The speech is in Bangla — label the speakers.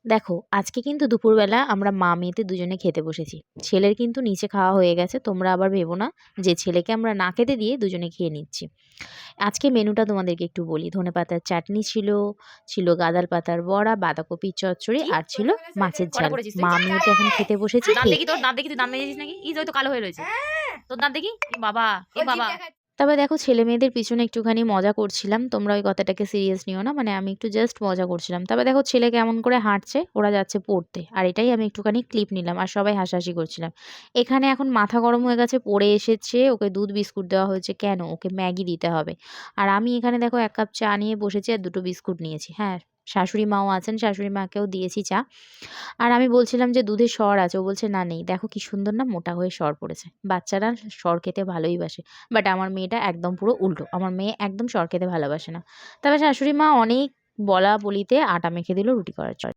Speaker 1: দেখো, আজকে কিন্তু দুপুরবেলা আমরা মা-মেয়ে দুজনে খেতে বসেছি। ছেলের কিন্তু নিচে খাওয়া হয়ে গেছে। তোমরা আবার ভেবো না যে ছেলেকে আমরা না খেতে দিয়ে দুজনে খেয়ে নিচ্ছি। আজকে মেনুটা তোমাদেরকে একটু বলি। ধনেপাতার চাটনি ছিল, ছিল গাঁদাল পাতার বড়া, বাঁধাকপির চচ্চড়ি
Speaker 2: কি
Speaker 1: আর ছিল মাছের
Speaker 2: কটা
Speaker 1: ঝাল।
Speaker 2: করেছিস তুই?
Speaker 1: মা-মেয়ে এখন খেতে বসেছি।
Speaker 2: দাঁত দেখি তোর, দাঁত দেখি তুই দাঁত মেজেছিস নাকি? তো কালো হয়ে রয়েছে। তোর দাঁত দেখি। এ বাবা, এ বাবা।
Speaker 1: তবে দেখো, ছেলে-মেয়েদের পিছনে একটুখানি মজা করছিলাম। তোমরা ওই কথাটাকে সিরিয়াস নিও না। মানে আমি একটু জাস্ট মজা করছিলাম। তবে দেখো, ছেলে কেমন করে হাঁটছে, ওরা যাচ্ছে পড়তে। আর এটাই আমি একটুখানি ক্লিপ নিলাম। আর সবাই হাসাহাসি করছিলাম। এখানে এখন মাথা গরম হয়ে গেছে, পড়ে এসেছে। ওকে দুধ বিস্কুট দেওয়া হয়েছে। কেন? ওকে ম্যাগি দিতে হবে। আর আমি এখানে দেখো ১ কাপ চা নিয়ে বসেছি আর ২ টো বিস্কুট নিয়েছি। হ্যাঁ, শাশুড়ি মাও আছেন। শাশুড়ি মাকেও দিয়েছি চা। আর আমি বলছিলাম যে দুধে সর আছে। ও বলছে না নেই। দেখো কি সুন্দর না মোটা হয়ে সর পড়েছে। বাচ্চারা সর খেতে ভালোই বাসে। বাট আমার মেয়েটা একদম পুরো উল্টো। আমার মেয়ে একদম সর খেতে ভালোবাসে না। তবে শাশুড়ি মা অনেক বলা বলিতে আটা মেখে দিল রুটি করার জন্য।